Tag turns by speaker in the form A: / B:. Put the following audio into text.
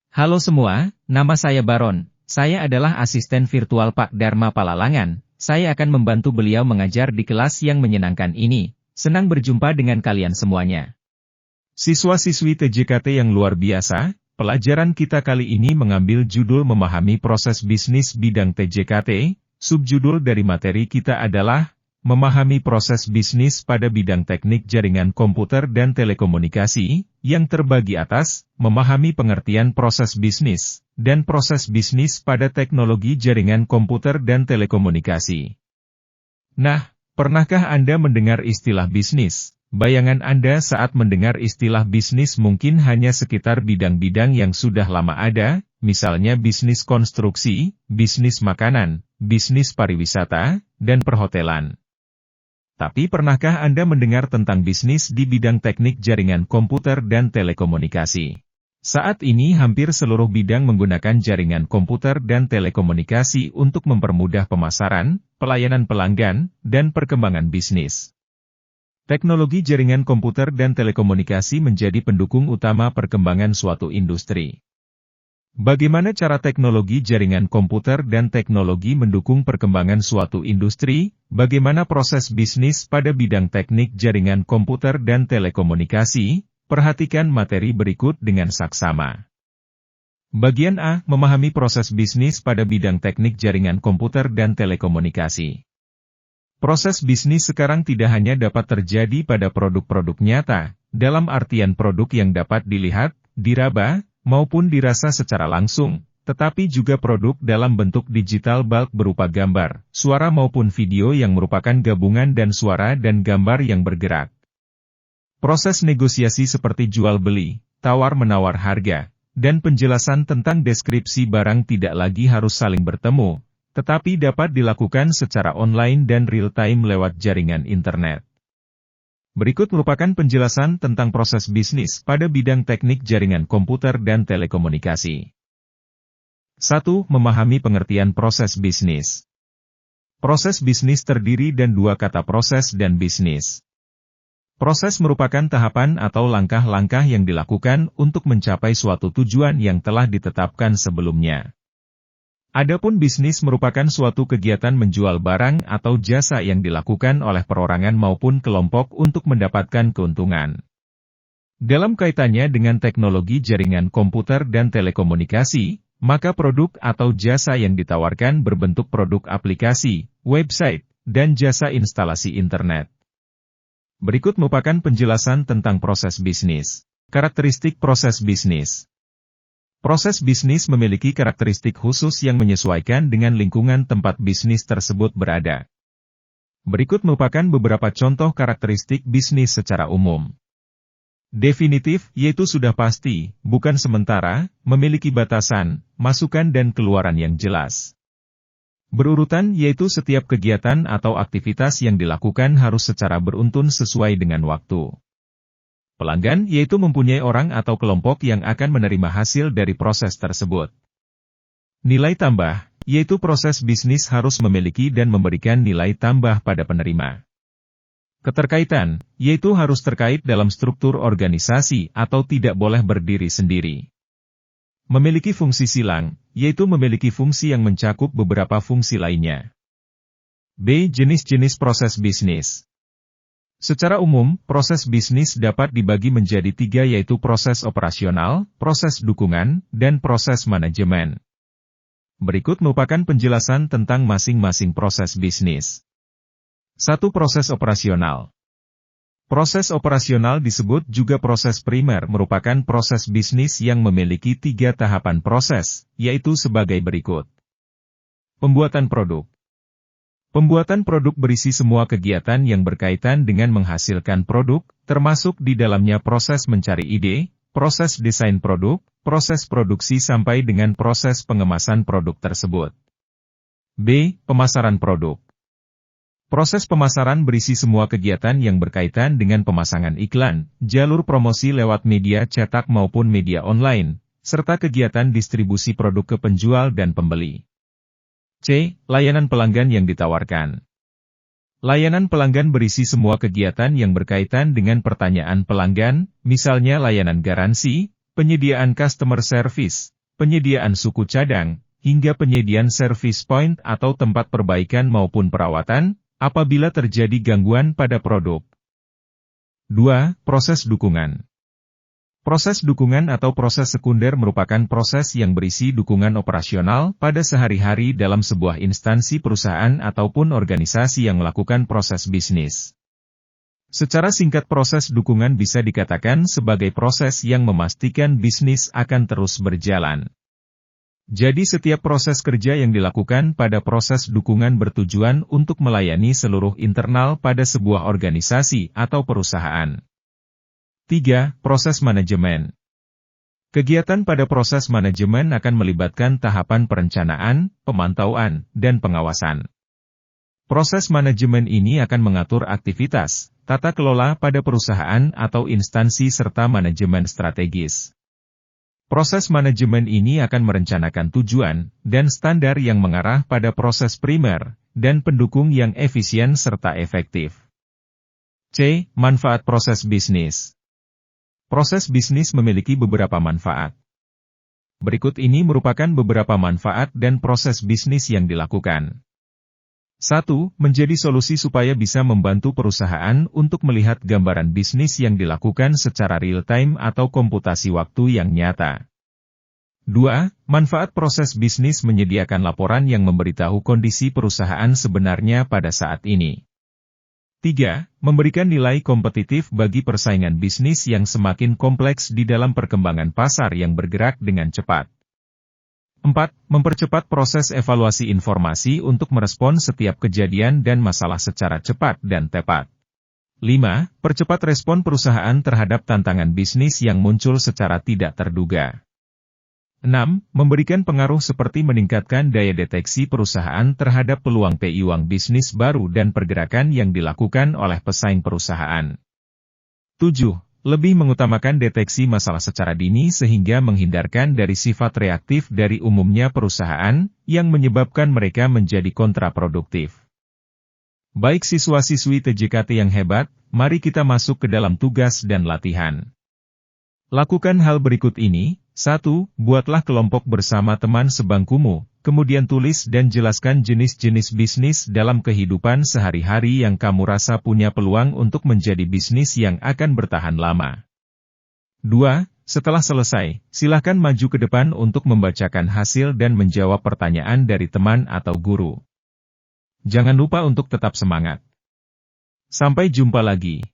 A: Halo semua, nama saya Baron. Saya adalah asisten virtual Pak Dharma Palalangan. Saya akan membantu beliau mengajar di kelas yang menyenangkan ini. Senang berjumpa dengan kalian semuanya.
B: Siswa-siswi TJKT yang luar biasa, pelajaran kita kali ini mengambil judul Memahami Proses Bisnis Bidang TJKT. Subjudul dari materi kita adalah Memahami Proses Bisnis pada Bidang Teknik Jaringan Komputer dan Telekomunikasi, yang terbagi atas, memahami pengertian proses bisnis, dan proses bisnis pada teknologi jaringan komputer dan telekomunikasi. Nah, pernahkah Anda mendengar istilah bisnis? Bayangan Anda saat mendengar istilah bisnis mungkin hanya sekitar bidang-bidang yang sudah lama ada, misalnya bisnis konstruksi, bisnis makanan, bisnis pariwisata, dan perhotelan. Tapi pernahkah Anda mendengar tentang bisnis di bidang teknik jaringan komputer dan telekomunikasi? Saat ini hampir seluruh bidang menggunakan jaringan komputer dan telekomunikasi untuk mempermudah pemasaran, pelayanan pelanggan, dan perkembangan bisnis. Teknologi jaringan komputer dan telekomunikasi menjadi pendukung utama perkembangan suatu industri. Bagaimana cara teknologi jaringan komputer dan teknologi mendukung perkembangan suatu industri? Bagaimana proses bisnis pada bidang teknik jaringan komputer dan telekomunikasi? Perhatikan materi berikut dengan saksama. Bagian A, memahami proses bisnis pada bidang teknik jaringan komputer dan telekomunikasi. Proses bisnis sekarang tidak hanya dapat terjadi pada produk-produk nyata, dalam artian produk yang dapat dilihat, diraba, maupun dirasa secara langsung, tetapi juga produk dalam bentuk digital bulk berupa gambar, suara maupun video yang merupakan gabungan dan suara dan gambar yang bergerak. Proses negosiasi seperti jual-beli, tawar-menawar harga, dan penjelasan tentang deskripsi barang tidak lagi harus saling bertemu, tetapi dapat dilakukan secara online dan real-time lewat jaringan internet. Berikut merupakan penjelasan tentang proses bisnis pada bidang teknik jaringan komputer dan telekomunikasi. 1. Memahami pengertian proses bisnis. Proses bisnis terdiri dari dua kata proses dan bisnis. Proses merupakan tahapan atau langkah-langkah yang dilakukan untuk mencapai suatu tujuan yang telah ditetapkan sebelumnya. Adapun bisnis merupakan suatu kegiatan menjual barang atau jasa yang dilakukan oleh perorangan maupun kelompok untuk mendapatkan keuntungan. Dalam kaitannya dengan teknologi jaringan komputer dan telekomunikasi, maka produk atau jasa yang ditawarkan berbentuk produk aplikasi, website, dan jasa instalasi internet. Berikut merupakan penjelasan tentang proses bisnis. Karakteristik proses bisnis. Proses bisnis memiliki karakteristik khusus yang menyesuaikan dengan lingkungan tempat bisnis tersebut berada. Berikut merupakan beberapa contoh karakteristik bisnis secara umum. Definitif, yaitu sudah pasti, bukan sementara, memiliki batasan, masukan dan keluaran yang jelas. Berurutan, yaitu setiap kegiatan atau aktivitas yang dilakukan harus secara beruntun sesuai dengan waktu. Pelanggan, yaitu mempunyai orang atau kelompok yang akan menerima hasil dari proses tersebut. Nilai tambah, yaitu proses bisnis harus memiliki dan memberikan nilai tambah pada penerima. Keterkaitan, yaitu harus terkait dalam struktur organisasi atau tidak boleh berdiri sendiri. Memiliki fungsi silang, yaitu memiliki fungsi yang mencakup beberapa fungsi lainnya. B. Jenis-jenis proses bisnis. Secara umum, proses bisnis dapat dibagi menjadi tiga yaitu proses operasional, proses dukungan, dan proses manajemen. Berikut merupakan penjelasan tentang masing-masing proses bisnis. 1. Proses operasional. Proses operasional disebut juga proses primer merupakan proses bisnis yang memiliki tiga tahapan proses, yaitu sebagai berikut. Pembuatan produk. Pembuatan produk berisi semua kegiatan yang berkaitan dengan menghasilkan produk, termasuk di dalamnya proses mencari ide, proses desain produk, proses produksi sampai dengan proses pengemasan produk tersebut. B. Pemasaran produk. Proses pemasaran berisi semua kegiatan yang berkaitan dengan pemasangan iklan, jalur promosi lewat media cetak maupun media online, serta kegiatan distribusi produk ke penjual dan pembeli. C. Layanan pelanggan yang ditawarkan. Layanan pelanggan berisi semua kegiatan yang berkaitan dengan pertanyaan pelanggan, misalnya layanan garansi, penyediaan customer service, penyediaan suku cadang, hingga penyediaan service point atau tempat perbaikan maupun perawatan, apabila terjadi gangguan pada produk. 2. Proses dukungan. Proses dukungan atau proses sekunder merupakan proses yang berisi dukungan operasional pada sehari-hari dalam sebuah instansi perusahaan ataupun organisasi yang melakukan proses bisnis. Secara singkat, proses dukungan bisa dikatakan sebagai proses yang memastikan bisnis akan terus berjalan. Jadi setiap proses kerja yang dilakukan pada proses dukungan bertujuan untuk melayani seluruh internal pada sebuah organisasi atau perusahaan. 3. Proses manajemen. Kegiatan pada proses manajemen akan melibatkan tahapan perencanaan, pemantauan, dan pengawasan. Proses manajemen ini akan mengatur aktivitas, tata kelola pada perusahaan atau instansi serta manajemen strategis. Proses manajemen ini akan merencanakan tujuan dan standar yang mengarah pada proses primer dan pendukung yang efisien serta efektif. C. Manfaat proses bisnis. Proses bisnis memiliki beberapa manfaat. Berikut ini merupakan beberapa manfaat dan proses bisnis yang dilakukan. 1. Menjadi solusi supaya bisa membantu perusahaan untuk melihat gambaran bisnis yang dilakukan secara real-time atau komputasi waktu yang nyata. 2. Manfaat proses bisnis menyediakan laporan yang memberitahu kondisi perusahaan sebenarnya pada saat ini. 3. Memberikan nilai kompetitif bagi persaingan bisnis yang semakin kompleks di dalam perkembangan pasar yang bergerak dengan cepat. 4. Mempercepat proses evaluasi informasi untuk merespon setiap kejadian dan masalah secara cepat dan tepat. 5. Percepat respon perusahaan terhadap tantangan bisnis yang muncul secara tidak terduga. 6. Memberikan pengaruh seperti meningkatkan daya deteksi perusahaan terhadap peluang bisnis baru dan pergerakan yang dilakukan oleh pesaing perusahaan. 7. Lebih mengutamakan deteksi masalah secara dini sehingga menghindarkan dari sifat reaktif dari umumnya perusahaan, yang menyebabkan mereka menjadi kontraproduktif. Baik siswa-siswi TJKT yang hebat, mari kita masuk ke dalam tugas dan latihan. Lakukan hal berikut ini. 1. Buatlah kelompok bersama teman sebangkumu, kemudian tulis dan jelaskan jenis-jenis bisnis dalam kehidupan sehari-hari yang kamu rasa punya peluang untuk menjadi bisnis yang akan bertahan lama. 2. Setelah selesai, silakan maju ke depan untuk membacakan hasil dan menjawab pertanyaan dari teman atau guru. Jangan lupa untuk tetap semangat. Sampai jumpa lagi.